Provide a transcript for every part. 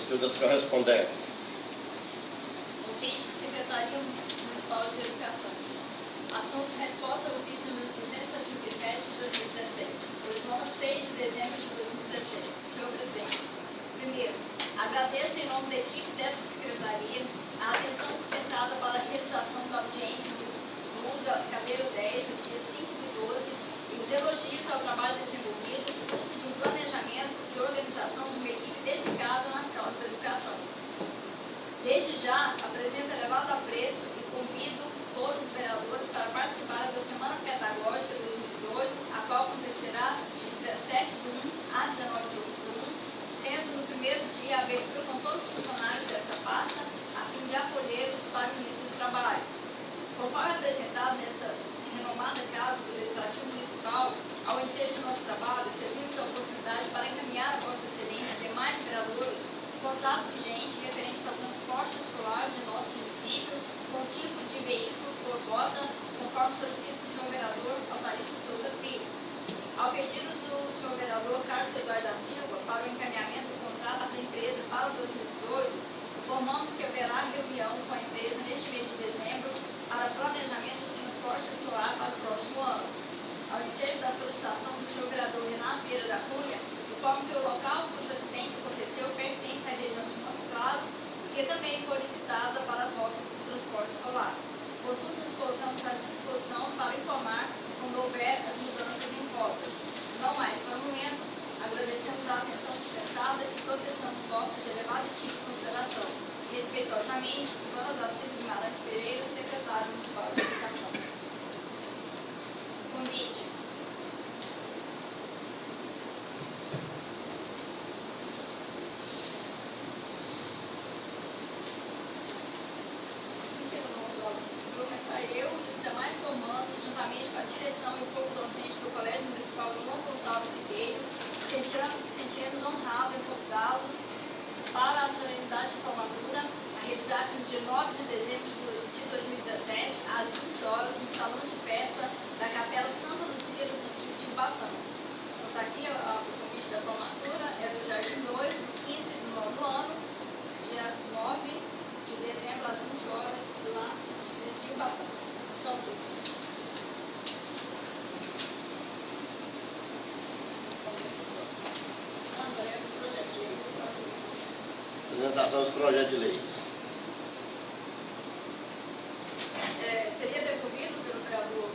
Leitura das correspondências. Ofício, Secretaria Municipal de Educação. Assunto: resposta ao ofício número 267 de 2017. Zona 6 de dezembro de 2017. Senhor Presidente, primeiro, agradeço em nome da equipe dessa Secretaria a atenção dispensada para a realização da audiência do uso da cadeira 10 no dia 5 de 12 e os elogios ao trabalho desenvolvido, fruto de um planejamento e organização de uma equipe dedicada nas causas da educação. Desde já, apresento elevado apreço e convido todos os vereadores para participar da Semana Pedagógica 2018, a qual acontecerá de 17 de 1 a 19 de 1, sendo no primeiro dia a abertura com todos os funcionários desta pasta, a fim de acolhê-los para o início dos trabalhos. Conforme apresentado nesta renomada Casa do Legislativo Municipal, ao ensejo de nosso trabalho, servimos a oportunidade para encaminhar a Vossa Excelência e demais vereadores o contrato vigente referente ao transporte escolar de nosso município, com tipo de veículo por rota, conforme solicita o senhor vereador Altarício Souza Filho. Ao pedido do senhor vereador Carlos Eduardo da Silva para o encaminhamento do contrato da empresa para 2018, informamos que haverá reunião com a empresa neste mês de dezembro para planejamento do transporte escolar para o próximo ano. Ao ensejo da solicitação do senhor vereador Renato Vieira da Cunha, informo que o local cujo acidente aconteceu pertence à região de Montes Claros e que também foi licitada para as rotas do transporte escolar. Contudo, nos colocamos à disposição para informar quando houver as mudanças em rotas. Não mais para o momento, agradecemos a atenção dispensada e protestamos votos de elevado estima e consideração. Respeitosamente, Dona da Silva Guimarães Pereira, Secretária Municipal de Educação. Convite. Eu e os demais comandos, juntamente com a direção e o corpo docente do Colégio Municipal João Gonçalves Ribeiro, sentiremos honrados em convidá-los para a solenidade de formatura, a realizar-se no dia 9 de dezembro de 2017, às 20 horas, no Salão de Festa da Capela Santa Luzia do distrito de Ubatã. Então, está aqui o convite da formatura, é do Jardim 2, do 5º e do 9º ano, dia 9 de dezembro, às 20 horas, lá no distrito de Ubatã. Só tudo. Apresentação dos projetos de leis. Seria devolvido pelo vereador,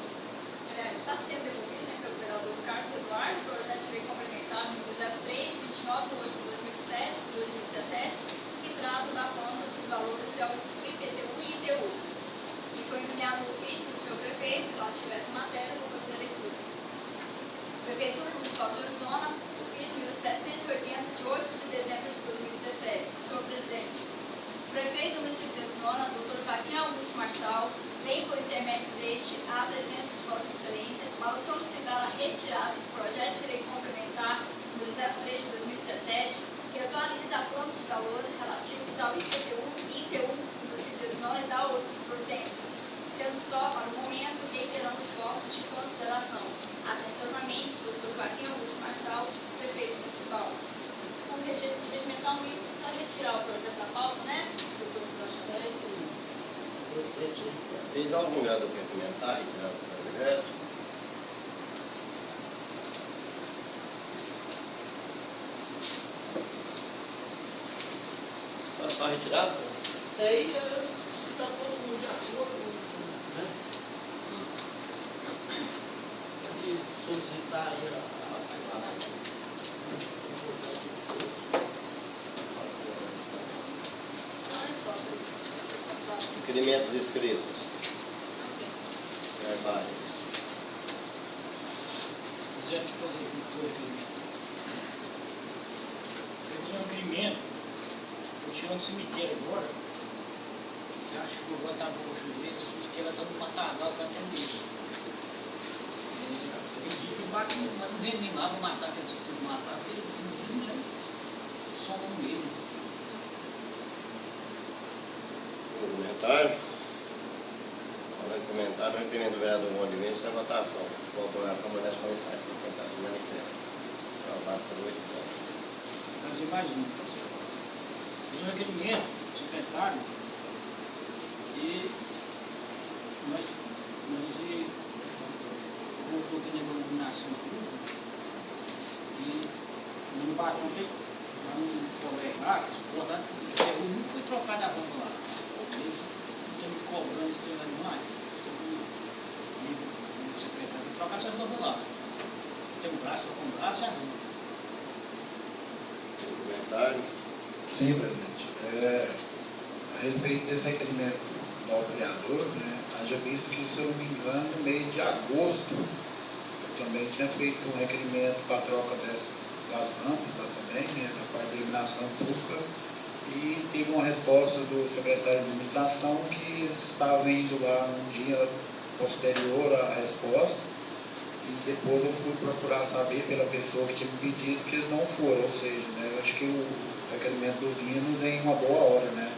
está sendo devolvido pelo vereador Carlos Eduardo, o projeto de lei complementar número 03, 29 de 8 de 2017, que trata da conta dos valores ao IPTU e ITU. E foi enviado o ofício do senhor prefeito, relativo a essa matéria, vou fazer a leitura. Prefeitura Municipal de Orizona, ofício 1780, de 8 de dezembro de 2017. Senhor Presidente, o prefeito do município de Orizona, Dr. Joaquim Augusto Marçal, vem por intermédio deste à presença de Vossa Excelência para solicitar a retirada do projeto de lei complementar número 03 de 2017, que atualiza a plano de valores relativos ao IPTU e ITU do município de Orizona e dá outras providências, sendo só, para o momento, reiteramos votos de consideração. Atenciosamente, Dr. Joaquim Augusto Marçal, prefeito municipal. Com regimentalmente, só retirar o projeto da pauta, né, doutor Sebastião? Fez algum grado de comentar e tirar o projeto? Está retirado? Aí está todo mundo de acordo, né? Pode solicitar aí a Requerimentos escritos. Verbais. José de Agricultor, temos um requerimento, continuando o cemitério agora, eu acho que agora está bom o joelho, o cemitério está no matagal, está atendendo. Acredito que bate, mas não vem nem lá para matar aquele sistema de matar, porque ele não é só um meio. Comentário. Comentário, o requerimento do vereador Mondimento está em votação. O autor da Câmara das Comissões para tentar se manifesta. Aprovado por 8 votos. Fazer mais um. um requerimento, secretário, e nós voltou aqui na iluminação pública e no batom lá no colégio lá, eu nunca fui trocar a rampa lá. Eles estão me cobrando esse trem lá demais. O secretário vai trocar essa rampa lá. Tem um braço, com um braço, é a rampa. Tem comentário? Sim, presidente. A respeito desse requerimento do vereador, né, haja visto que, se eu não me engano, no mês de agosto, eu também tinha feito um requerimento para a troca das rampas lá também, né, na parte da iluminação pública, e tive uma resposta do secretário de administração que estava indo lá um dia posterior à resposta, e depois eu fui procurar saber pela pessoa que tinha me pedido que eles não foram, ou seja, né, eu acho que o requerimento do Vino vem em uma boa hora, né?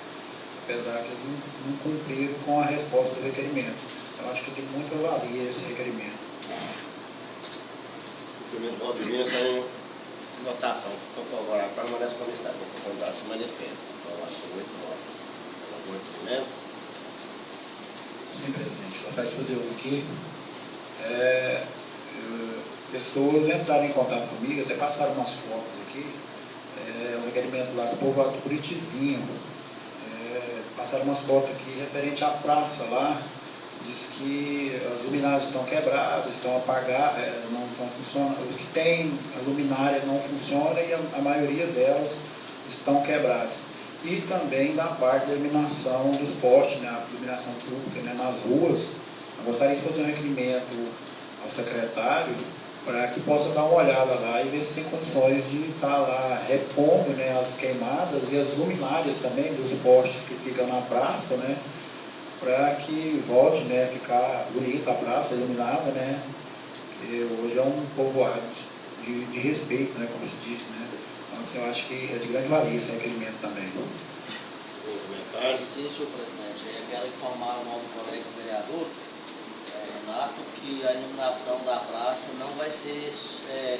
Apesar que eles não cumpriram com a resposta do requerimento. Então acho que de muita valia esse requerimento. O primeiro voto de está em votação. Por favor, a permanência comissária. Vou contar se manifesta. Então, acho que 8 votos. Algum requerimento? Sim, presidente. Gostaria de fazer um aqui. Pessoas entraram em contato comigo, até passaram umas fotos aqui. Um requerimento lá do povoado do Buritizinho. Passaram umas fotos aqui referente à praça lá. Diz que as luminárias estão quebradas, estão apagadas, não estão funcionando. Os que têm a luminária não funcionam e a maioria delas estão quebradas. E também da parte da iluminação dos postes, né, a iluminação pública, né, nas ruas. Eu gostaria de fazer um requerimento ao secretário para que possa dar uma olhada lá e ver se tem condições de estar lá repondo, né, as queimadas e as luminárias também dos postes que ficam na praça, né, para que volte, né, a ficar bonita a praça, iluminada, né, que hoje é um povoado de respeito, né, como se diz, né. Então, assim, eu acho que é de grande valia esse requerimento também. Sim, senhor presidente. Eu quero informar o novo colega vereador, Renato, que a iluminação da praça não vai ser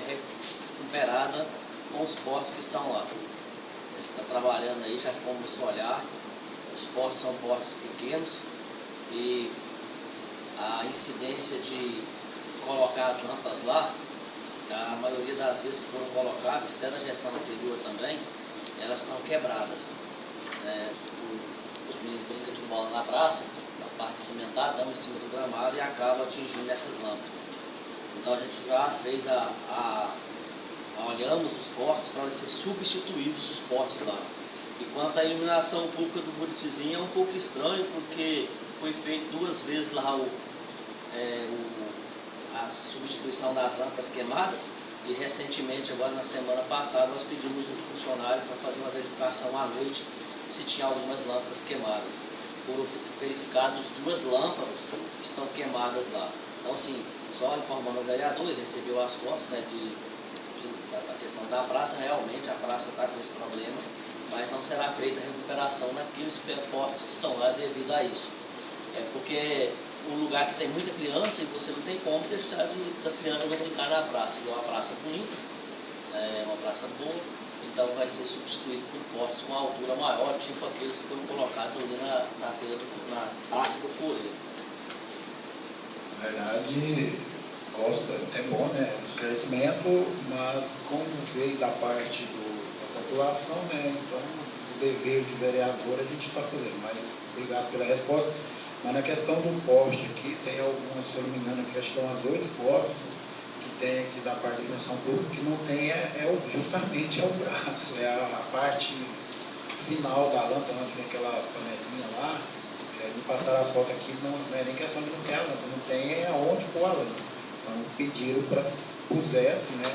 recuperada com os postes que estão lá. A gente está trabalhando aí, já fomos olhar. Os postes são postes pequenos e a incidência de colocar as lâmpadas lá, a maioria das vezes que foram colocadas, até na gestão anterior também, elas são quebradas. Os meninos brincam de bola na praça, na parte cimentada, dão em cima do gramado e acaba atingindo essas lâmpadas. Então a gente já fez olhamos os postes para ser substituídos os postes lá. E quanto à iluminação pública do Buritizinho, é um pouco estranho, porque foi feito 2 vezes lá a substituição das lâmpadas queimadas, e recentemente, agora na semana passada, nós pedimos um funcionário para fazer uma verificação à noite se tinha algumas lâmpadas queimadas. Foram verificadas 2 lâmpadas que estão queimadas lá. Então, assim, só informando o vereador, ele recebeu as fotos, né, da questão da praça. Realmente a praça está com esse problema, mas não será feita a recuperação naqueles postes que estão lá devido a isso. Porque um lugar que tem muita criança e você não tem como deixar das crianças não brincar na praça. E é uma praça bonita, uma praça boa, então vai ser substituído por postes com uma altura maior, tipo aqueles que foram colocados ali na praça do Coelho. Na verdade, gosto, é até bom, né, o esclarecimento, mas como veio da parte da população, né, então o dever de vereador a gente está fazendo, mas obrigado pela resposta. Mas na questão do poste aqui, tem algumas, se eu não me engano, aqui, acho que são umas 8 postes que tem aqui da parte da iluminação pública, que não tem, justamente o braço, é a parte final da lâmpada, onde tem aquela panelinha lá. Me passaram as fotos aqui, não é nem questão de não ter a lâmpada, não tem onde pôr a lâmpada. Então pediram para que pusesse, né,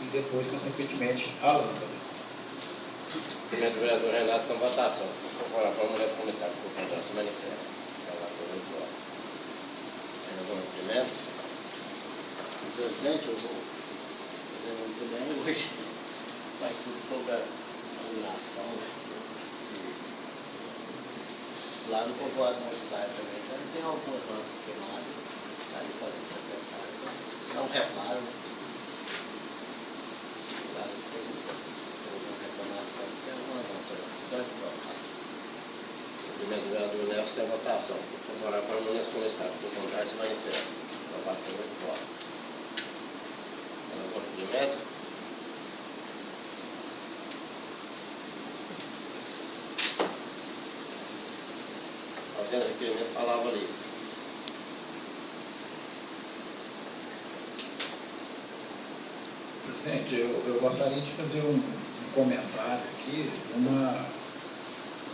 e depois, consequentemente, a lâmpada. Primeiro vereador Renato, são votação. Por favor, a mulher comissária, por conta se manifesta. Tem algum requerimento? Presidente, eu vou fazer muito bem hoje. Vai tudo sobre a iluminação, né? Lá no povoado do estádio também, então tem algumas rampas queimadas, está ali fazendo secretário, então é um reparo, né? Lá não tem alguma reclamação, tem alguma rampa distante, requerimento do vereador Nelson em votação. Quem for favorável à permanência como está, por contrário, se manifesta. Aprovado por 8 votos. Algum requerimento? Havendo requerimento, palavra livre. Presidente, eu gostaria de fazer um comentário aqui, uma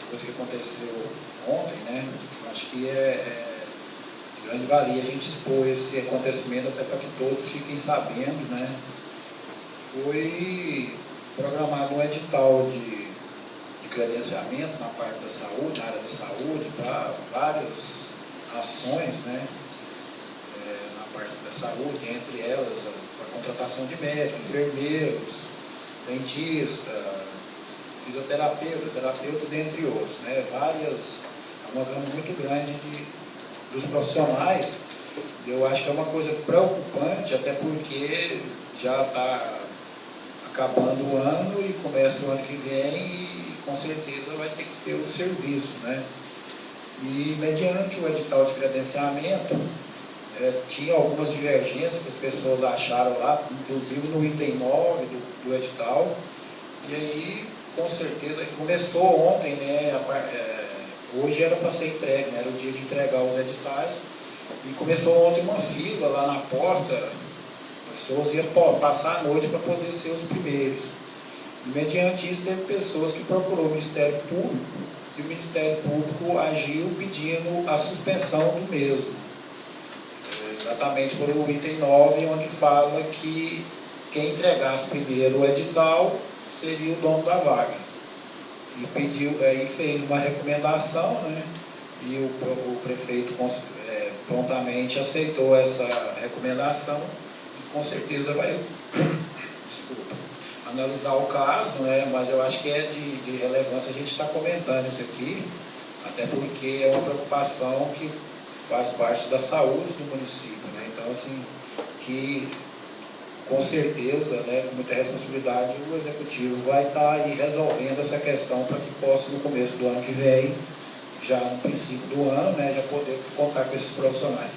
coisa que aconteceu ontem, né? Acho que é grande valia a gente expor esse acontecimento até para que todos fiquem sabendo, né? Foi programado um edital de credenciamento na parte da saúde, na área da saúde, para várias ações, né? Na parte da saúde, entre elas a contratação de médicos, enfermeiros, dentista, fisioterapeuta, terapeuta, dentre outros, né? Uma gama muito grande dos profissionais. Eu acho que é uma coisa preocupante, até porque já está acabando o ano e começa o ano que vem e com certeza vai ter que ter o serviço, né? E mediante o edital de credenciamento, tinha algumas divergências que as pessoas acharam lá, inclusive no item 9 do edital, e aí com certeza começou ontem, né? Hoje era para ser entregue, né? Era o dia de entregar os editais, e começou ontem uma fila lá na porta, as pessoas iam passar a noite para poder ser os primeiros. E mediante isso teve pessoas que procurou o Ministério Público, e o Ministério Público agiu pedindo a suspensão do mesmo. Exatamente por o item 9, onde fala que quem entregasse primeiro o edital seria o dono da vaga. E pediu, aí fez uma recomendação, né? E o prefeito prontamente aceitou essa recomendação e com certeza vai analisar o caso, né? Mas eu acho que é de relevância a gente estar comentando isso aqui, até porque é uma preocupação que faz parte da saúde do município, né? Então, assim, que com certeza, né, com muita responsabilidade, o Executivo vai estar aí resolvendo essa questão para que possa, no começo do ano que vem, já no princípio do ano, né, já poder contar com esses profissionais.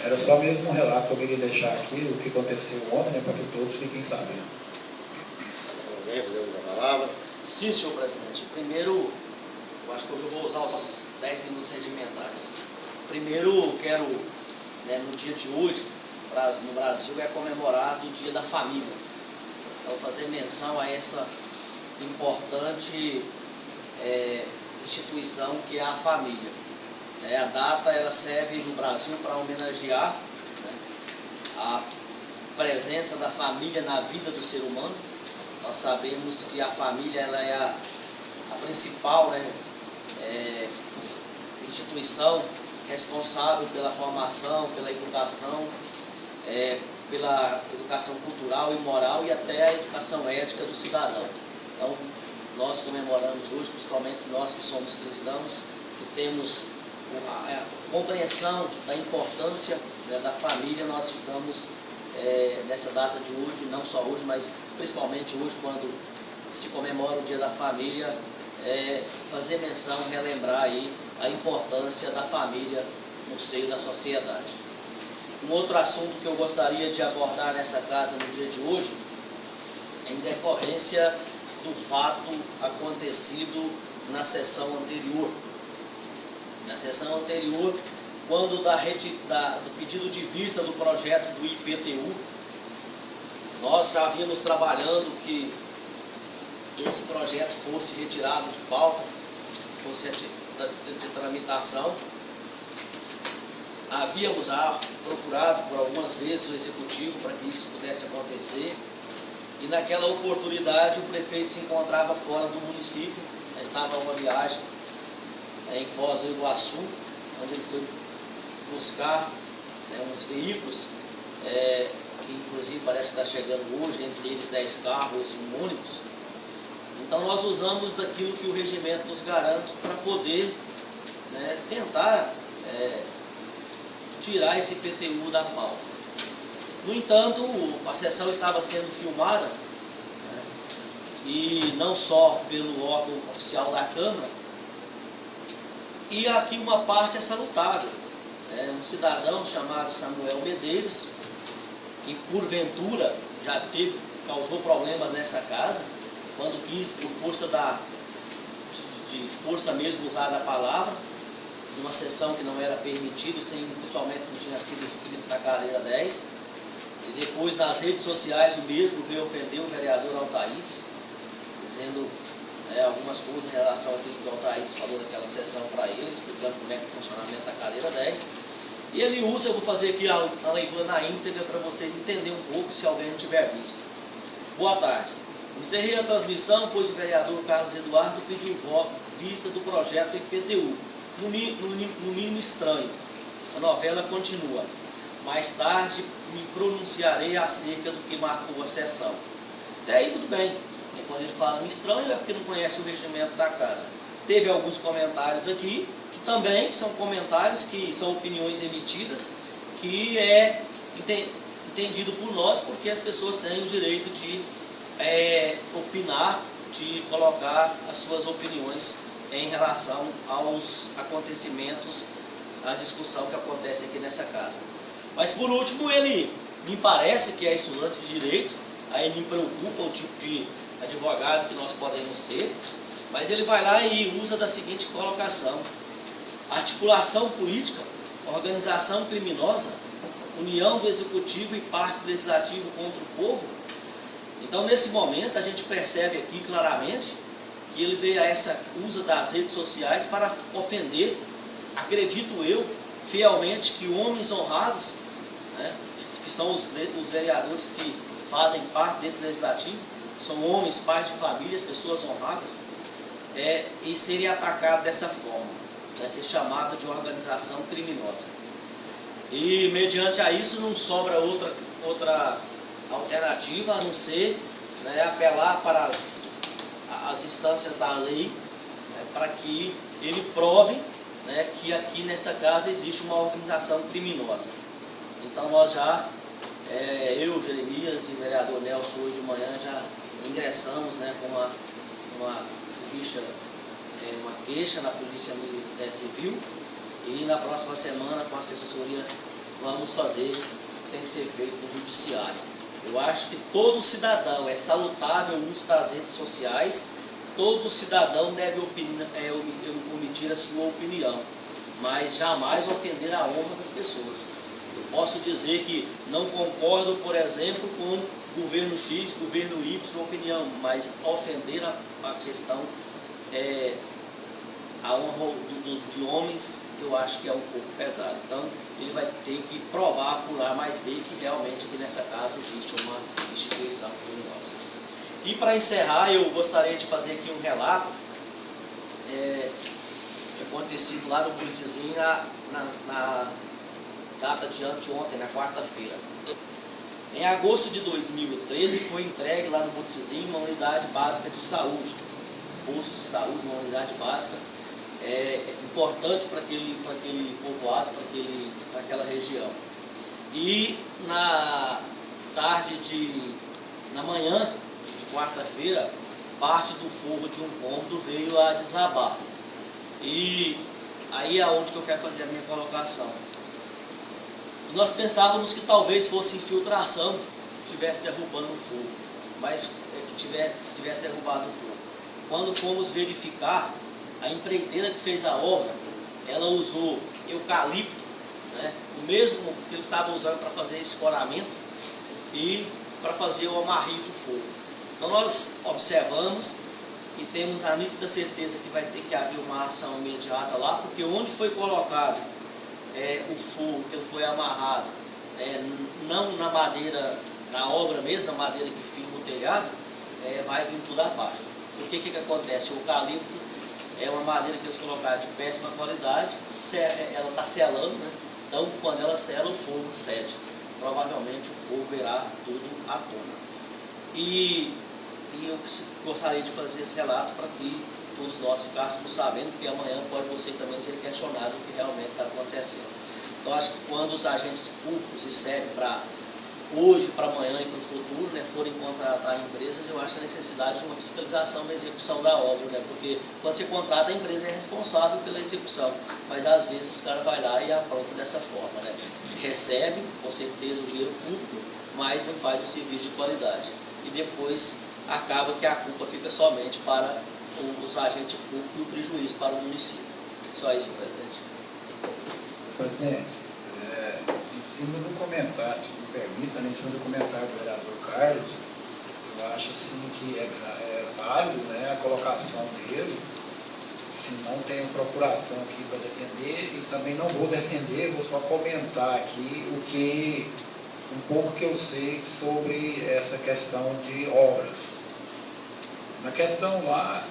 Era só mesmo um relato que eu queria deixar aqui, o que aconteceu ontem, né, para que todos fiquem sabendo. Sim, senhor presidente. Primeiro, eu acho que hoje eu vou usar os 10 minutos regimentares. Primeiro, quero, né, no dia de hoje, no Brasil é comemorado o Dia da Família. Então, fazer menção a essa importante instituição que é a família. A data ela serve no Brasil para homenagear, né, a presença da família na vida do ser humano. Nós sabemos que a família ela é a principal, né, instituição responsável pela formação, pela educação, pela educação cultural e moral e até a educação ética do cidadão. Então, nós comemoramos hoje, principalmente nós que somos cristãos, que temos a compreensão da importância, né, da família, nós ficamos nessa data de hoje, não só hoje, mas principalmente hoje, quando se comemora o Dia da Família, fazer menção, relembrar aí a importância da família no seio da sociedade. Um outro assunto que eu gostaria de abordar nessa casa no dia de hoje, em decorrência do fato acontecido na sessão anterior. Na sessão anterior, quando do pedido de vista do projeto do IPTU, nós já vínhamos trabalhando que esse projeto fosse retirado de pauta, fosse de tramitação. Havíamos procurado por algumas vezes o Executivo para que isso pudesse acontecer, e naquela oportunidade o prefeito se encontrava fora do município, estava uma viagem em Foz do Iguaçu, onde ele foi buscar uns veículos, que inclusive parece que está chegando hoje, entre eles 10 carros e um ônibus. Então nós usamos daquilo que o regimento nos garante para poder, né, tentar tirar esse IPTU da pauta. No entanto, a sessão estava sendo filmada, né, e não só pelo órgão oficial da Câmara, E aqui uma parte é salutável. Um cidadão chamado Samuel Medeiros, que porventura já causou problemas nessa casa, quando quis, por força de força mesmo usada a palavra, numa sessão que não era permitido, principalmente não tinha sido escrito na cadeira 10. E depois nas redes sociais o mesmo veio ofender o vereador Altaídes, dizendo algumas coisas em relação ao que o Altaídes falou naquela sessão para ele, explicando como é que é o funcionamento da cadeira 10. E ele usa, eu vou fazer aqui a leitura na íntegra para vocês entenderem um pouco, se alguém não tiver visto. Boa tarde. Encerrei a transmissão, pois o vereador Carlos Eduardo pediu vista do projeto IPTU. No mínimo estranho. A novela continua. Mais tarde me pronunciarei acerca do que marcou a sessão. Até aí tudo bem. E quando ele fala no estranho é porque não conhece o regimento da casa. Teve alguns comentários aqui, que também são comentários, que são opiniões emitidas, que é entendido por nós, porque as pessoas têm o direito de opinar, de colocar as suas opiniões em relação aos acontecimentos, às discussões que acontecem aqui nessa casa. Mas por último, ele me parece que é estudante de Direito, aí me preocupa o tipo de advogado que nós podemos ter, mas ele vai lá e usa da seguinte colocação: articulação política, organização criminosa, união do Executivo e parte do Legislativo contra o povo. Então nesse momento a gente percebe aqui claramente que ele usa das redes sociais para ofender, acredito eu, fielmente, que homens honrados, que são os vereadores que fazem parte desse legislativo, são homens, pais de famílias, pessoas honradas, e serem atacados dessa forma, vai ser chamado de organização criminosa. E mediante a isso não sobra outra alternativa a não ser apelar para as instâncias da lei, para que ele prove que aqui nessa casa existe uma organização criminosa. Então nós já, eu, Jeremias e o vereador Nelson, hoje de manhã já ingressamos com uma ficha, uma queixa na Polícia Civil, e na próxima semana, com a assessoria, vamos fazer o que tem que ser feito no Judiciário. Eu acho que todo cidadão, é salutável o uso das redes sociais, todo cidadão deve omitir a sua opinião, mas jamais ofender a honra das pessoas. Eu posso dizer que não concordo, por exemplo, com governo X, governo Y, opinião, mas ofender a questão, a honra de homens, eu acho que é um pouco pesado. Então, ele vai ter que provar por A mais B que realmente aqui nessa casa existe uma instituição criminosa. E para encerrar, eu gostaria de fazer aqui um relato que acontecido lá no Buritizinho na data de anteontem, na quarta-feira. Em agosto de 2013 foi entregue lá no Buritizinho uma unidade básica de saúde, posto de saúde, uma unidade básica importante para aquele povoado, para aquela região. E na manhã de quarta-feira, parte do forro de um cômodo veio a desabar. E aí é onde que eu quero fazer a minha colocação. Nós pensávamos que talvez fosse infiltração que estivesse derrubando o fogo, mas que tivesse derrubado o fogo. Quando fomos verificar, a empreiteira que fez a obra, ela usou eucalipto, o mesmo que eles estavam usando para fazer escoramento e para fazer o amarrio do fogo. Então nós observamos e temos a nítida certeza que vai ter que haver uma ação imediata lá, porque onde foi colocado o fogo, que ele foi amarrado, não na madeira, na obra mesmo, na madeira que firma o telhado, vai vir tudo abaixo. Porque o que acontece? O eucalipto é uma madeira que eles colocaram de péssima qualidade, ela está selando, então quando ela sela, o fogo cede. Provavelmente o fogo verá tudo à tona. E eu gostaria de fazer esse relato para que todos nós ficássemos sabendo, que amanhã pode vocês também serem questionados o que realmente está acontecendo. Então acho que quando os agentes públicos se servem para hoje para amanhã e para o futuro, né, forem contratar empresas, eu acho a necessidade de uma fiscalização da execução da obra, né, porque quando você contrata, a empresa é responsável pela execução, mas às vezes os caras vai lá e apronta dessa forma, né, recebe, com certeza, o dinheiro público, mas não faz um serviço de qualidade. E depois acaba que a culpa fica somente para os agentes públicos e o prejuízo para o município. Só isso, presidente. Presidente, em cima do comentário, se me permita, em cima do comentário do vereador Carlos, eu acho assim que é válido, né, a colocação dele. Se não tenho procuração aqui para defender, e também não vou defender, vou só comentar aqui um pouco que eu sei sobre essa questão de obras. Na questão lá,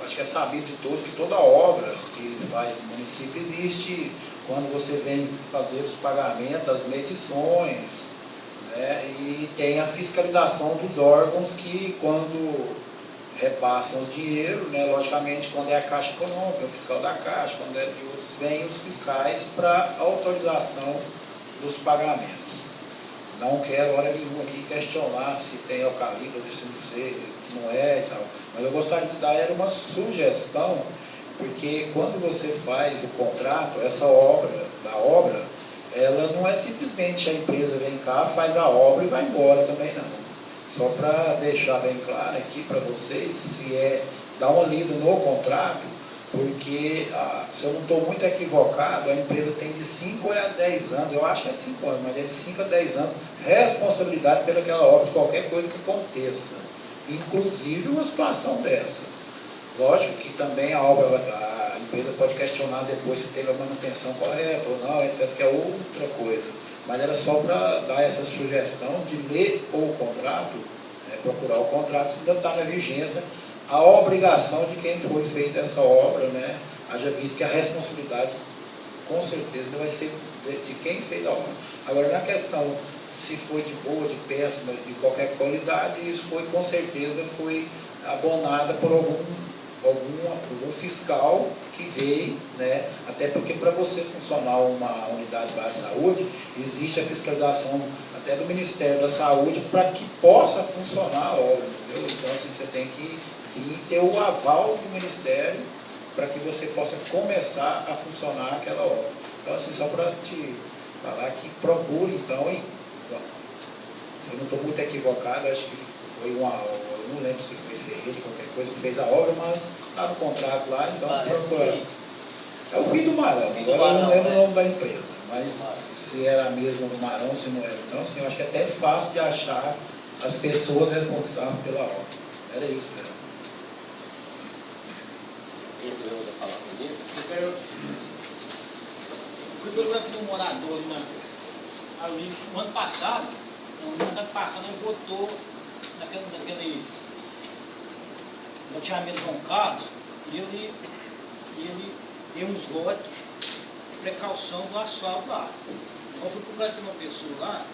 acho que é sabido de todos que toda obra que faz no município existe quando você vem fazer os pagamentos, as medições, né, e tem a fiscalização dos órgãos que quando repassam os dinheiro, né, logicamente quando é a Caixa Econômica, o fiscal da Caixa, quando é de outros, vem os fiscais para autorização dos pagamentos. Não quero hora nenhuma aqui questionar se tem eucalipto, se não sei, que não é e tal, mas eu gostaria de dar uma sugestão, porque quando você faz o contrato, essa obra, ela não é simplesmente a empresa vem cá, faz a obra e vai embora também não. Só para deixar bem claro aqui para vocês, se dar uma lida no contrato, porque se eu não estou muito equivocado, a empresa tem de 5 a 10 anos, eu acho que é 5 anos, mas é de 5 a 10 anos, responsabilidade pelaquela obra, de qualquer coisa que aconteça, inclusive uma situação dessa. Lógico que também a empresa pode questionar depois se teve a manutenção correta ou não, etc., que é outra coisa. Mas era só para dar essa sugestão de ler o contrato, procurar o contrato, se ainda está na vigência, a obrigação de quem foi feita essa obra, né? Haja visto que a responsabilidade, com certeza, vai ser de quem fez a obra. Agora, na questão se foi de boa, de péssima, de qualquer qualidade, isso foi, com certeza, foi abonada por algum fiscal que veio, né? Até porque para você funcionar uma unidade básica de saúde, existe a fiscalização até do Ministério da Saúde para que possa funcionar a obra, entendeu? Então, assim, você tem que vir ter o aval do Ministério para que você possa começar a funcionar aquela obra. Então, assim, só para te falar que procure, então, se eu não estou muito equivocado, acho que foi eu não lembro se foi Ferreira, qualquer coisa, que fez a obra, mas está no contrato lá, então procura. É o filho do Marão, agora eu não lembro o nome da empresa, mas se era a mesma do Marão, se não era. Então, assim, eu acho que é até fácil de achar as pessoas responsáveis pela obra. Era isso, né? Eu quero. Primeiro para um morador ali, no ano passado, ele votou naquele loteamento João Carlos, e ele deu uns lotes de precaução do asfalto lá. Então, eu fui procurar de uma pessoa lá,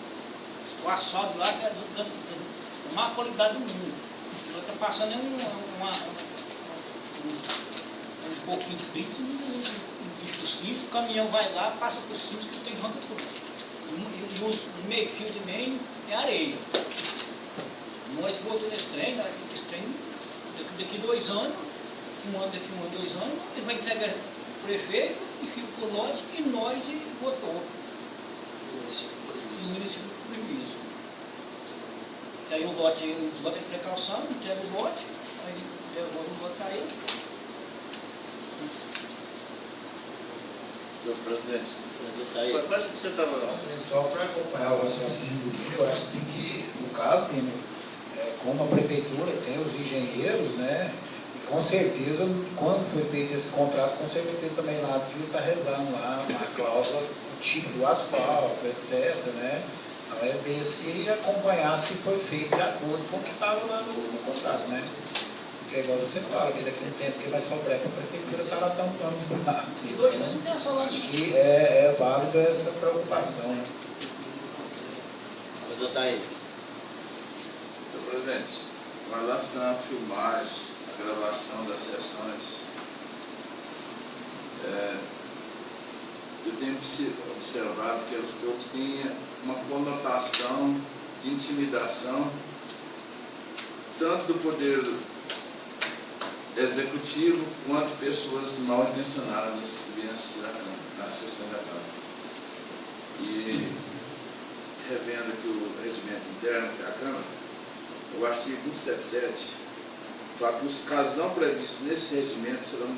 o asfalto lá é da má qualidade do mundo. Ele está passando um pouquinho de brito, impossível, o caminhão vai lá, passa por cima, que tem arranca tudo. E os meio-fios também é areia. Nós botamos esse trem daqui 2 anos, daqui 2 anos, ele vai entregar o prefeito e fica por nós e nós votou. O município prejuízo. Aí o lote de precaução, entrega o lote, aí devolve o lote para ele. Senhor presidente, Parece que você estava. Só para acompanhar o raciocínio dele, eu acho assim que, no caso, como a prefeitura tem os engenheiros, né? E com certeza, quando foi feito esse contrato, com certeza também lá aquilo está rezando lá, na cláusula, o tipo do asfalto, etc., né? Então é ver se acompanhar se foi feito de acordo com o que estava lá no contrato, né? Porque igual você fala, que daqui a um tempo que vai sobrar para a prefeitura, está lá tampando os buracos. E 2 anos não tem essa lá. Acho que é válido essa preocupação, né? Daí. Senhor presidente, com relação à filmagem, à gravação das sessões, eu tenho observado que elas todas têm uma conotação de intimidação, tanto do poder executivo quanto pessoas mal intencionadas vêm assistir na sessão da Câmara. E revendo aqui o regimento interno da Câmara, o artigo 177 fala que os casos não previstos nesse regimento serão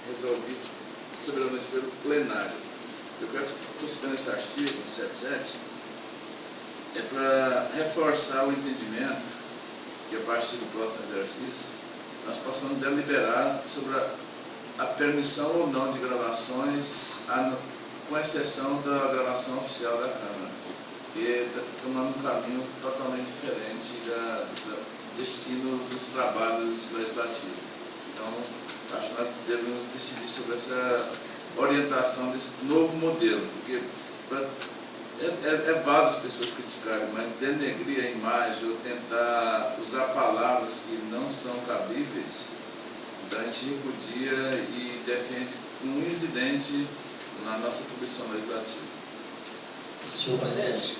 resolvidos soberanamente pelo plenário. Eu estou citando esse artigo 177 é para reforçar o entendimento que a partir do próximo exercício nós possamos deliberar sobre a permissão ou não de gravações, com exceção da gravação oficial da Câmara, e tomando um caminho totalmente diferente do destino dos trabalhos legislativos. Então, acho que nós devemos decidir sobre essa orientação desse novo modelo, porque é válido as pessoas criticarem, mas denegrir a imagem ou tentar usar palavras que não são cabíveis, então a gente repudia e defende um incidente na nossa atribuição legislativa. Senhor presidente,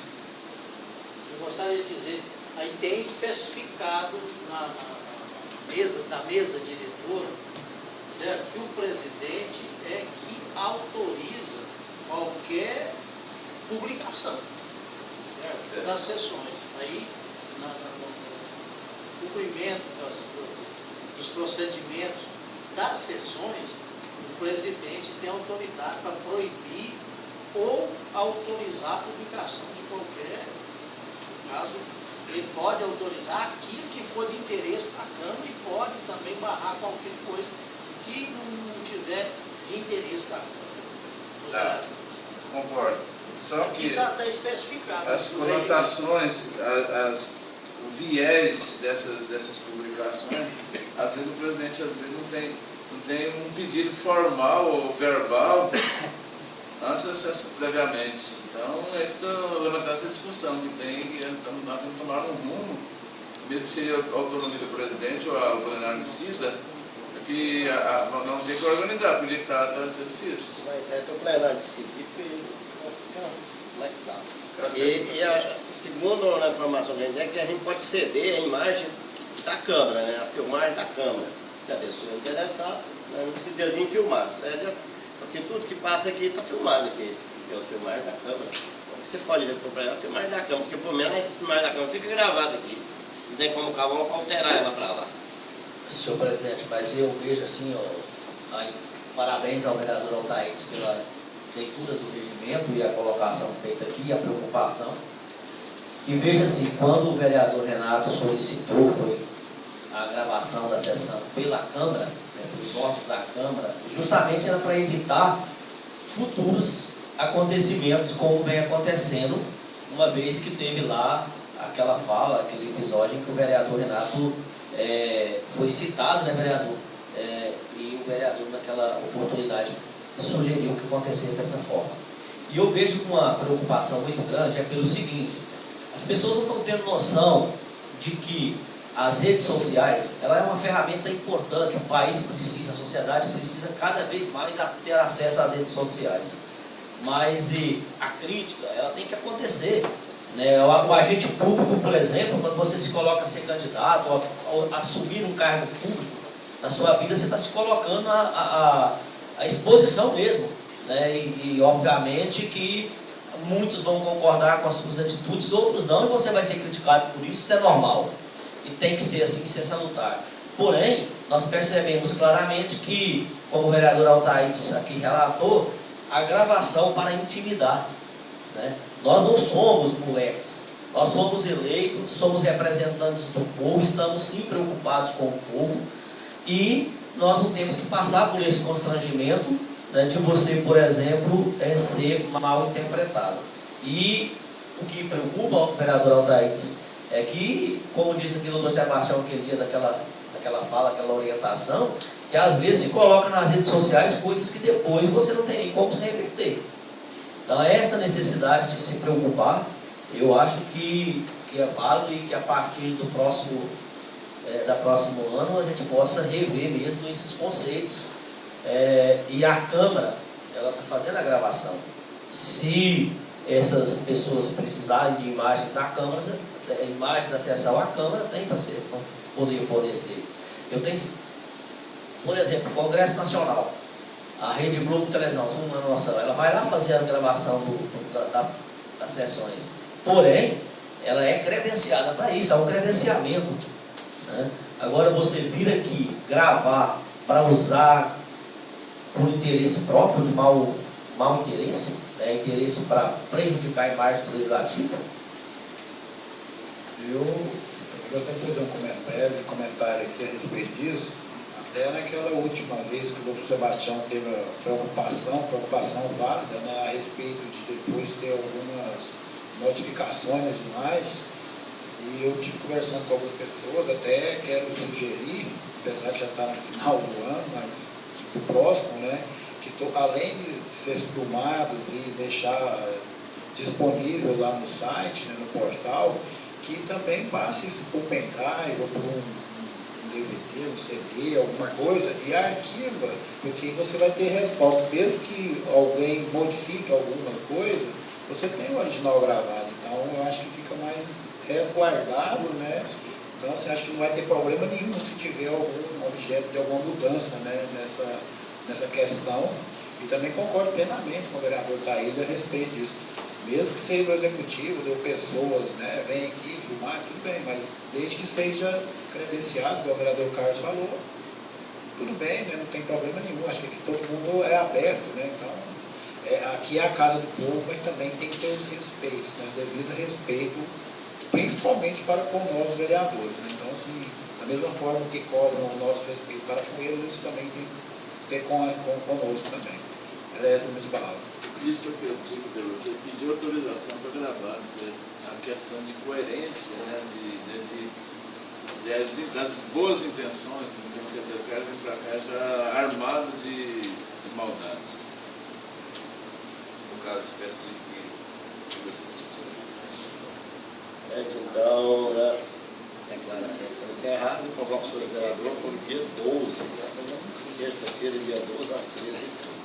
eu gostaria de dizer, aí tem especificado na mesa diretora, certo, que o presidente é que autoriza qualquer publicação das sessões. Aí, no cumprimento dos procedimentos das sessões, o presidente tem autoridade para proibir ou autorizar a publicação de qualquer caso. Ele pode autorizar aquilo que for de interesse da Câmara e pode também barrar qualquer coisa que não tiver de interesse da Câmara. Tá, concordo. Só que está especificado. as conotações, o viés dessas publicações, às vezes o presidente não tem um pedido formal ou verbal antes do acesso previamente. Então, estou levantando essa discussão que nós temos que tomar um rumo, mesmo que seja a autonomia do presidente ou o plenário decida, que não tem que organizar, porque está difícil. Mas é que o plenário decidir, mais claro. Segundo a informação que a gente tem, é que a gente pode ceder a imagem da câmera, né? A filmagem da câmera. Se a pessoa interessar, não precisa de filmar. Porque tudo que passa aqui está filmado aqui. É a filmagem da câmera. Você pode ver para a filmagem da câmera, porque pelo menos a filmagem da câmera fica gravada aqui. Não tem como vamos alterar ela para lá. senhor presidente, mas eu vejo assim, parabéns ao vereador Altair pela leitura do regimento e a colocação feita aqui, a preocupação. E veja assim, quando o vereador Renato solicitou a gravação da sessão pela Câmara, pelos órgãos da Câmara, justamente era para evitar futuros acontecimentos como vem acontecendo, uma vez que teve lá aquela fala, aquele episódio em que o vereador Renato foi citado, né, vereador? E o vereador, naquela oportunidade, sugeriu que acontecesse dessa forma. E eu vejo uma preocupação muito grande, pelo seguinte: as pessoas não estão tendo noção de que as redes sociais, ela é uma ferramenta importante, o país precisa, a sociedade precisa cada vez mais ter acesso às redes sociais. Mas a crítica, ela tem que acontecer. Né? O agente público, por exemplo, quando você se coloca a ser candidato, ou assumir um cargo público na sua vida, você está se colocando a exposição mesmo. Né? E obviamente que muitos vão concordar com as suas atitudes, outros não, e você vai ser criticado por isso é normal. E tem que ser assim, ser salutar. Porém, nós percebemos claramente que, como o vereador Altair aqui relatou, a gravação para intimidar. Né? Nós não somos moleques, nós somos eleitos, somos representantes do povo, estamos sim preocupados com o povo e nós não temos que passar por esse constrangimento, né, de você, por exemplo, ser mal interpretado. E o que preocupa o vereador Altair é que, como disse aqui o doutor Sebastião aquele dia daquela fala, aquela orientação, que às vezes se coloca nas redes sociais coisas que depois você não tem como se reverter. Então, essa necessidade de se preocupar, eu acho que é válido e que a partir do próximo ano a gente possa rever mesmo esses conceitos. E a Câmara, ela está fazendo a gravação. Se essas pessoas precisarem de imagens da Câmara, imagens da sessão, a Câmara tem para poder fornecer. Eu tenho, por exemplo, o Congresso Nacional, a Rede Globo Televisão, uma noção, ela vai lá fazer a gravação das sessões. Porém, ela é credenciada para isso, é um credenciamento, né? Agora você vir aqui gravar para usar por interesse próprio, de mau interesse, né? Interesse para prejudicar a imagem do legislativo. Eu gostaria de fazer um comentário aqui a respeito disso. Até naquela última vez que o doutor Sebastião teve a preocupação válida, né, a respeito de depois ter algumas modificações nas imagens, e eu tive conversando com algumas pessoas, até quero sugerir, apesar que já está no final do ano, mas o próximo, né, que além de ser filmados e deixar disponível lá no site, né, no portal, que também passe isso por pendrive ou por um DVD, um CD, alguma coisa, e arquiva, porque você vai ter respaldo. Mesmo que alguém modifique alguma coisa, você tem o original gravado. Então, eu acho que fica mais resguardado, né? Então, você acha que não vai ter problema nenhum se tiver algum objeto de alguma mudança, né, nessa questão. E também concordo plenamente com o vereador Taílio a respeito disso. Mesmo que seja o executivo, deu pessoas, né, vem aqui filmar, tudo bem, mas desde que seja credenciado, como o vereador Carlos falou, tudo bem, né, não tem problema nenhum. Acho que aqui todo mundo é aberto, né, então, aqui é a casa do povo, mas também tem que ter os respeitos, né, devido a respeito, principalmente para com nós vereadores, né. Então, assim, da mesma forma que cobram o nosso respeito para com eles também tem que ter conosco também. Era essa a minha palavra. Isso que eu pedi autorização para gravar, a questão de coerência, né, das boas intenções, porque eu quero vir para cá já armado de maldades. No caso específico dessa discussão. Então, né, declaro a sessão encerrada e convoco o senhor vereador para o dia 12, terça-feira, dia 12, às 13h30.